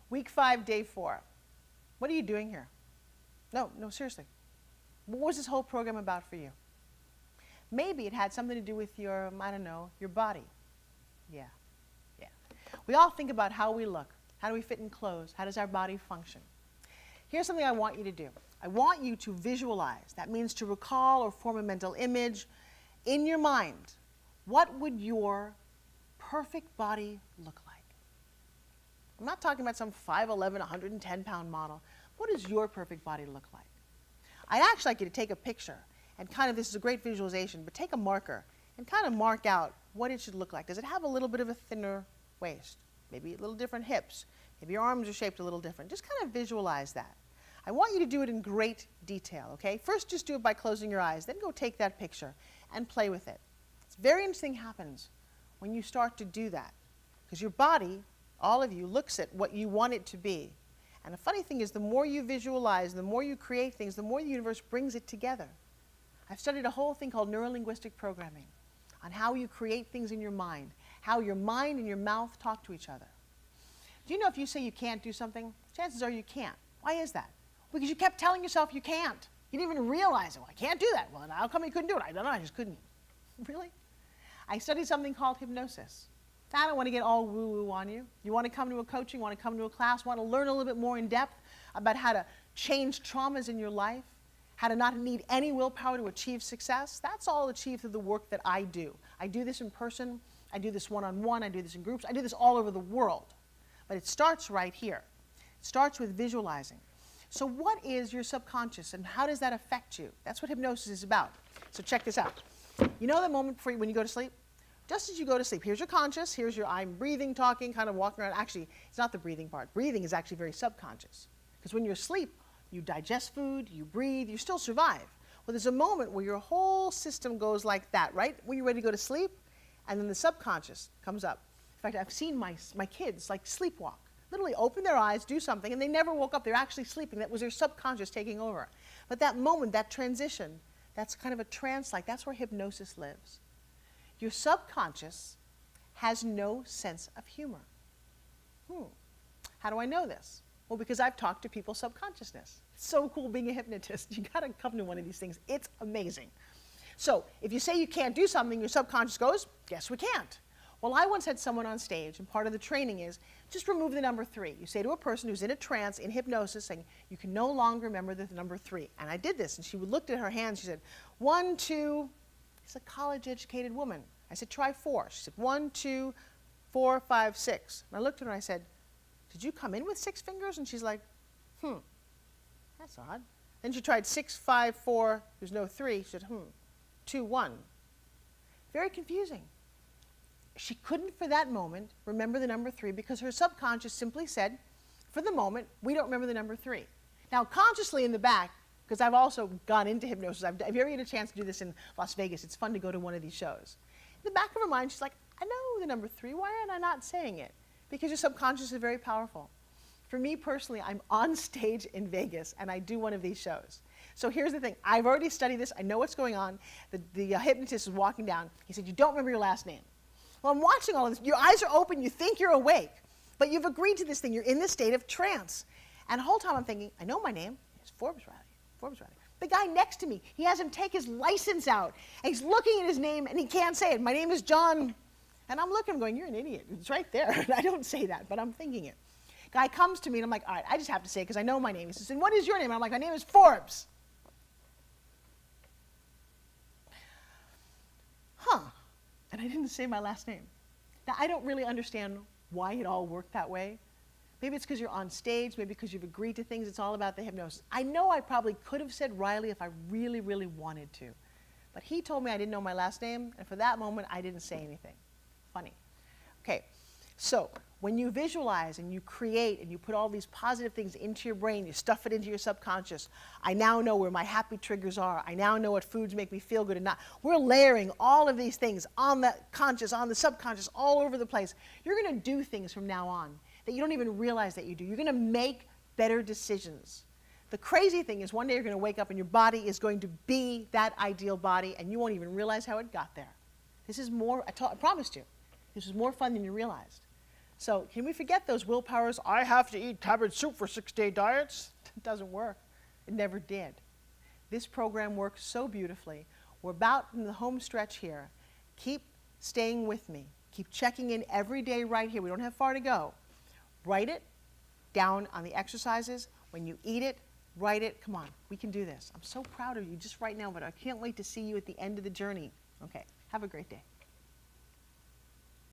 Week 5, day 4. What are you doing here? No, seriously. What was this whole program about for you? Maybe it had something to do with your, I don't know, your body. Yeah. We all think about how we look. How do we fit in clothes? How does our body function? Here's something I want you to do. I want you to visualize. That means to recall or form a mental image in your mind. What would your perfect body look like? I'm not talking about some 5'11", 110-pound model. What does your perfect body look like? I'd actually like you to take a picture and kind of, this is a great visualization, but take a marker and kind of mark out what it should look like. Does it have a little bit of a thinner waist? Maybe a little different hips? Maybe your arms are shaped a little different. Just kind of visualize that. I want you to do it in great detail, okay? First, just do it by closing your eyes. Then go take that picture and play with it. It's very interesting happens when you start to do that, because your body, all of you, looks at what you want it to be. And the funny thing is, the more you visualize, the more you create things, the more the universe brings it together. I've studied a whole thing called neurolinguistic programming on how you create things in your mind, how your mind and your mouth talk to each other. Do you know if you say you can't do something, chances are you can't. Why is that? Because you kept telling yourself you can't. You didn't even realize it. Well, I can't do that. Well, how come you couldn't do it? I don't know, I just couldn't. Really? I studied something called hypnosis. I don't want to get all woo-woo on you. You want to come to a coaching, want to come to a class, want to learn a little bit more in depth about how to change traumas in your life, how to not need any willpower to achieve success. That's all achieved through the work that I do. I do this in person. I do this one-on-one. I do this in groups. I do this all over the world. But it starts right here. It starts with visualizing. So what is your subconscious and how does that affect you? That's what hypnosis is about. So check this out. You know the moment before when you go to sleep? Just as you go to sleep, here's your conscious, here's your I'm breathing, talking, kind of walking around. Actually, it's not the breathing part. Breathing is actually very subconscious. Because when you're asleep, you digest food, you breathe, you still survive. Well, there's a moment where your whole system goes like that, right? When you're ready to go to sleep, and then the subconscious comes up. In fact, I've seen my kids like sleepwalk. Literally open their eyes, do something, and they never woke up. They're actually sleeping. That was their subconscious taking over. But that moment, that transition, that's kind of a trance-like. That's where hypnosis lives. Your subconscious has no sense of humor. How do I know this? Well, because I've talked to people's subconsciousness. It's so cool being a hypnotist. You got to come to one of these things. It's amazing. So if you say you can't do something, your subconscious goes, guess we can't. Well, I once had someone on stage, and part of the training is just remove the number 3. You say to a person who's in a trance, in hypnosis, saying, you can no longer remember the number 3. And I did this, and she looked at her hands. She said, 1, 2. She's a college-educated woman. I said, try 4. She said, 1, 2, 4, 5, 6. And I looked at her and I said, did you come in with 6 fingers? And she's like, that's odd. Then she tried 6, 5, 4. There's no 3. She said, 2, 1. Very confusing. She couldn't, for that moment, remember the number 3 because her subconscious simply said, for the moment, we don't remember the number 3. Now, consciously in the back, because I've also gone into hypnosis, if you ever get a chance to do this in Las Vegas, it's fun to go to one of these shows. In the back of her mind, she's like, I know the number 3. Why am I not saying it? Because your subconscious is very powerful. For me personally, I'm on stage in Vegas, and I do one of these shows. So here's the thing. I've already studied this. I know what's going on. The hypnotist is walking down. He said, you don't remember your last name. Well, I'm watching all of this. Your eyes are open. You think you're awake. But you've agreed to this thing. You're in this state of trance. And the whole time I'm thinking, I know my name. It's Forbes Riley. Forbes Riley. The guy next to me, he has him take his license out. And he's looking at his name, and he can't say it. My name is John. And I'm looking, going, you're an idiot. It's right there. I don't say that, but I'm thinking it. Guy comes to me, and I'm like, all right, I just have to say it because I know my name. He says, and what is your name? And I'm like, my name is Forbes. And I didn't say my last name. Now, I don't really understand why it all worked that way. Maybe it's because you're on stage, maybe because you've agreed to things. It's all about the hypnosis. I know I probably could have said Riley if I really, really wanted to. But he told me I didn't know my last name, and for that moment, I didn't say anything. Funny. Okay, so when you visualize and you create and you put all these positive things into your brain, you stuff it into your subconscious. I now know where my happy triggers are. I now know what foods make me feel good and not. We're layering all of these things on the conscious, on the subconscious, all over the place. You're going to do things from now on that you don't even realize that you do. You're going to make better decisions. The crazy thing is one day you're going to wake up and your body is going to be that ideal body and you won't even realize how it got there. This is more, I promised you, this is more fun than you realized. So can we forget those willpowers? I have to eat cabbage soup for 6-day diets. It doesn't work. It never did. This program works so beautifully. We're about in the home stretch here. Keep staying with me. Keep checking in every day right here. We don't have far to go. Write it down on the exercises. When you eat it, write it. Come on, we can do this. I'm so proud of you just right now, but I can't wait to see you at the end of the journey. Okay, have a great day.